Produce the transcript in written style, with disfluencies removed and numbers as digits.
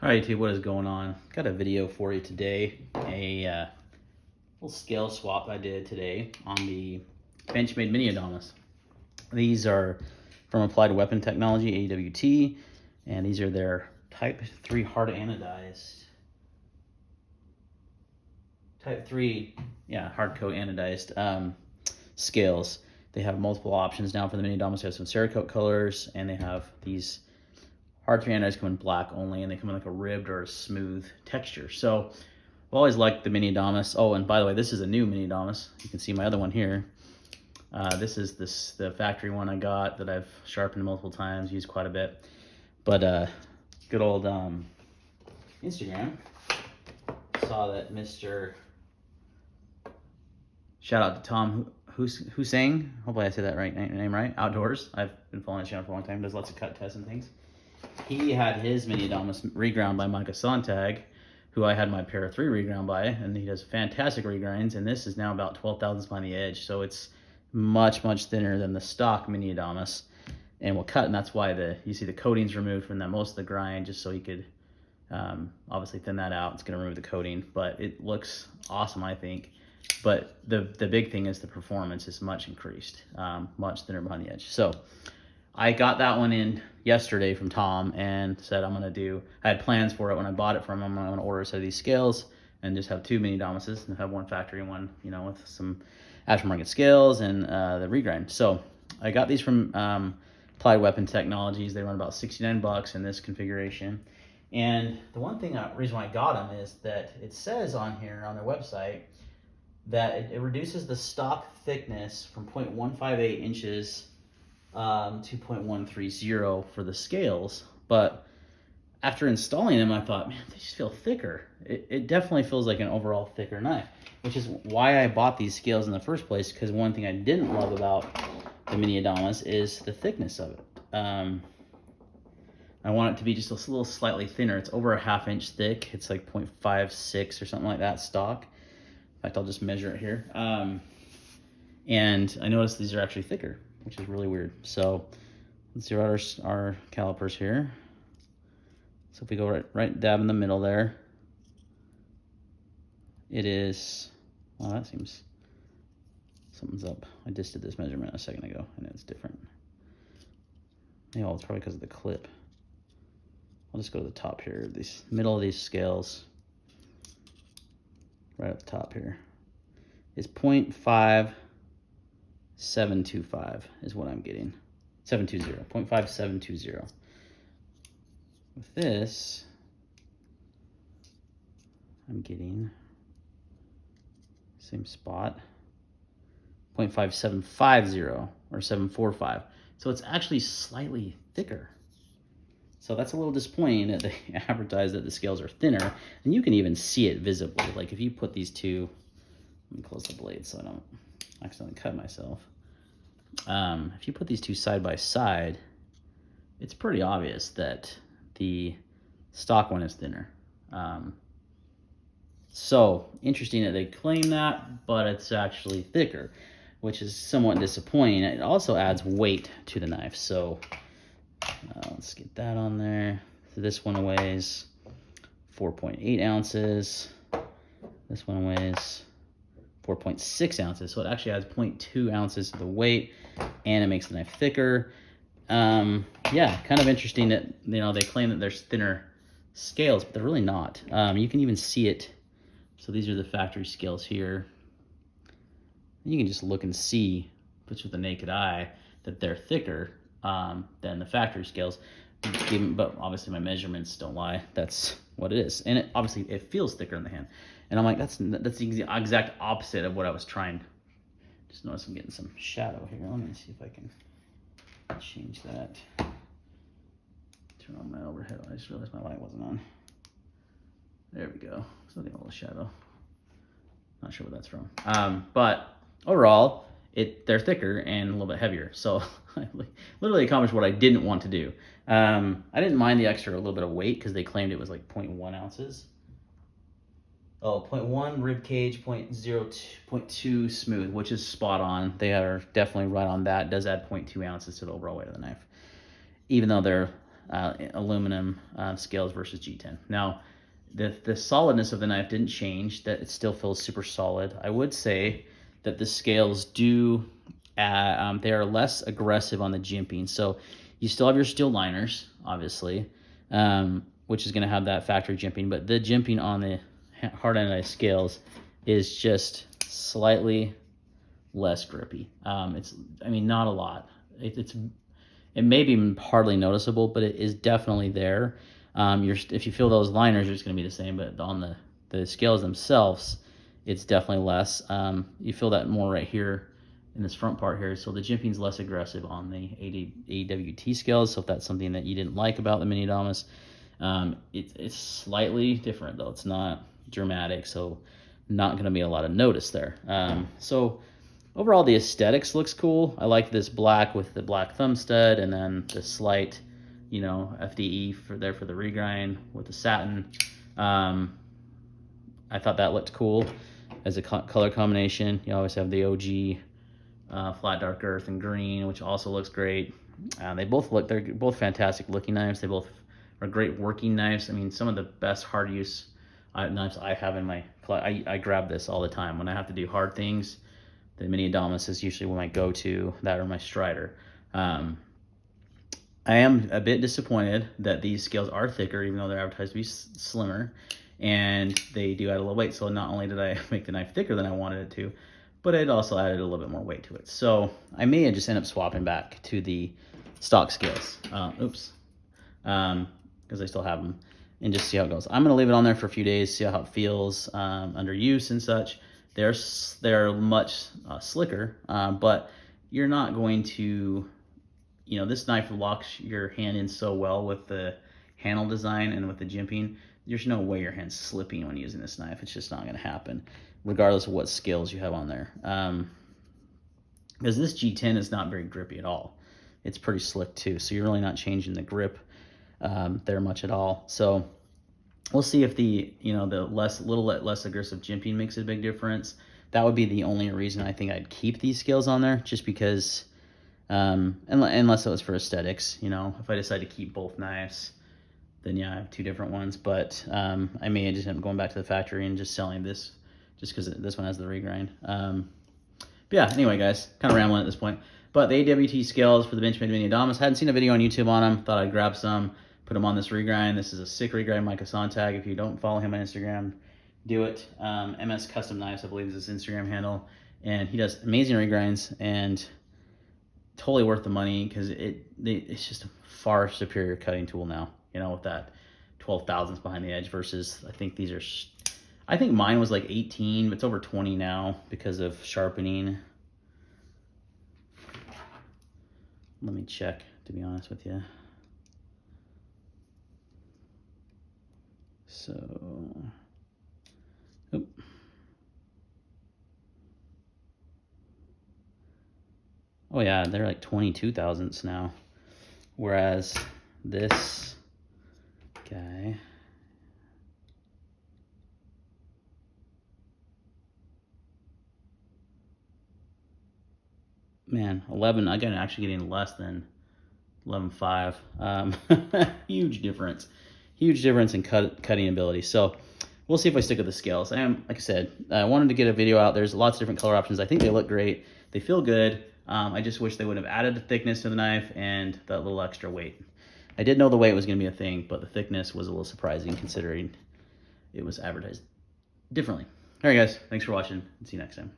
All right, YouTube, what is going on? Got a video for you today. A little scale swap I did today on the Benchmade Mini Adamas. These are from Applied Weapon Technology, AWT, and these are their Type 3 hard anodized. Type 3, hard coat anodized scales. They have multiple options now for the Mini Adamas. They have some Cerakote colors, and they have these hard 3 anodized come in black only, and they come in like a ribbed or a smooth texture. So I've always liked the Mini Adamas. Oh, and by the way, this is a new Mini Adamas. You can see my other one here. This is the factory one I got that I've sharpened multiple times, used quite a bit. But good old Instagram saw that Mr. Shout out to Tom Hussein. Hopefully I said that name right. Outdoors. I've been following his channel for a long time. Does lots of cut tests and things. He had his Mini Adamas reground by Micah Sontag, who I had my Para 3 reground by, and he does fantastic regrinds, and this is now about 12 thousandths on the edge, so it's much thinner than the stock Mini Adamas, and will cut, and that's why you see the coating's removed from that most of the grind, just so he could obviously thin that out. It's going to remove the coating, but it looks awesome, I think. But the big thing is the performance is much increased, much thinner behind the edge. So I got that one in yesterday from Tom and said I had plans for it when I bought it from him. I'm going to order a set of these scales and just have two Mini Adamases and have one factory and one, with some aftermarket scales and the regrind. So I got these from Applied Weapon Technologies. They run about $69 in this configuration. And the reason why I got them is that it says on here on their website that it reduces the stock thickness from 0.158 inches to 0.130 for the scales. But after installing them, I thought, man, they just feel thicker. It definitely feels like an overall thicker knife, which is why I bought these scales in the first place, because one thing I didn't love about the Mini Adamas is the thickness of it. I want it to be just a little slightly thinner. It's over a ½ inch thick. It's like 0.56 or something like that stock. In fact, I'll just measure it here. And I noticed these are actually thicker, which is really weird. So let's zero out our calipers here. So if we go right dab in the middle there, it is, well, that seems, something's up. I just did this measurement a second ago and it's different. Yeah, well, it's probably because of the clip. I'll just go to the top here, this middle of these scales, right at the top here, is 0.5725 is what I'm getting. 0.5720. With this, I'm getting same spot, 0.5750 or 745. So it's actually slightly thicker. So that's a little disappointing that they advertise that the scales are thinner, and you can even see it visibly. Like if you put these two, let me close the blade so I don't accidentally cut myself. If you put these two side by side, it's pretty obvious that the stock one is thinner. So interesting that they claim that, but it's actually thicker, which is somewhat disappointing. It also adds weight to the knife. So let's get that on there. So this one weighs 4.8 ounces. This one weighs 4.6 ounces. So it actually adds 0.2 ounces to the weight, and it makes the knife thicker. Yeah, kind of interesting that, they claim that there's thinner scales, but they're really not. You can even see it. So these are the factory scales here. You can just look and see, just with the naked eye, that they're thicker than the factory scales. But obviously my measurements don't lie. That's what it is. And it feels thicker in the hand. And I'm like, that's the exact opposite of what I was trying. Just notice I'm getting some shadow here. Let me see if I can change that. Turn on my overhead. I just realized my light wasn't on. There we go. So getting a little shadow. Not sure where that's from. But overall, they're thicker and a little bit heavier. So I literally accomplished what I didn't want to do. I didn't mind the extra little bit of weight because they claimed it was like 0.1 ounces. Oh, 0.1 rib cage, 0.2 smooth, which is spot on. They are definitely right on that. It does add 0.2 ounces to the overall weight of the knife. Even though they're aluminum scales versus G10. Now, the solidness of the knife didn't change, that it still feels super solid. I would say that the scales do, they are less aggressive on the jimping. So you still have your steel liners, obviously, which is going to have that factory jimping, but the jimping on the hard anodized scales is just slightly less grippy. It's, I mean, not a lot. It may be hardly noticeable, but it is definitely there. If you feel those liners, it's going to be the same, but on the scales themselves, it's definitely less. You feel that more right here in this front part here. So the jimping's less aggressive on the AWT scales. So if that's something that you didn't like about the Mini Adamas, it's slightly different though. It's not dramatic, so not going to be a lot of notice there. So overall, the aesthetics looks cool. I like this black with the black thumb stud, and then the slight, you know, FDE for the regrind with the satin. I thought that looked cool as a color combination. You always have the OG flat dark earth and green, which also looks great. They're both fantastic looking knives. They both are great working knives. I mean, some of the best hard use knives I have in my collection. I grab this all the time when I have to do hard things. The Mini Adamas is usually my go-to, that or my Strider. I am a bit disappointed that these scales are thicker, even though they're advertised to be slimmer, and they do add a little weight. So not only did I make the knife thicker than I wanted it to, but it also added a little bit more weight to it. So I may just end up swapping back to the stock scales. Because I still have them, and just see how it goes. I'm gonna leave it on there for a few days, see how it feels under use and such. They're much slicker, but you're not going to, you know, this knife locks your hand in so well with the handle design and with the jimping. There's no way your hand's slipping when using this knife. It's just not going to happen, regardless of what scales you have on there. Because this G10 is not very grippy at all. It's pretty slick too, so you're really not changing the grip there much at all. So we'll see if the little less aggressive jimping makes a big difference. That would be the only reason I think I'd keep these scales on there, just because, unless it was for aesthetics. You know, if I decide to keep both knives, then yeah, I have two different ones. But I may just end up going back to the factory and just selling this, just because this one has the regrind. But yeah, anyway, guys, kind of rambling at this point. But the AWT scales for the Benchmade Mini Adamas, hadn't seen a video on YouTube on them. Thought I'd grab some, put them on this regrind. This is a sick regrind, Micah Sontag. If you don't follow him on Instagram, do it. MS Custom Knives, I believe, is his Instagram handle. And he does amazing regrinds and totally worth the money, because it's just a far superior cutting tool now, you know, with that 12 thousandths behind the edge versus, I think mine was like 18, but it's over 20 now because of sharpening. Let me check, to be honest with you. So, oop. Oh yeah, they're like 22 thousandths now. Whereas this guy, man, 11, I'm actually getting less than 11.5. Huge difference in cutting ability. So we'll see if I stick with the scales. Like I said, I wanted to get a video out. There's lots of different color options. I think they look great. They feel good. I just wish they would have added the thickness to the knife and that little extra weight. I did know the weight was going to be a thing, but the thickness was a little surprising considering it was advertised differently. All right, guys, thanks for watching. See you next time.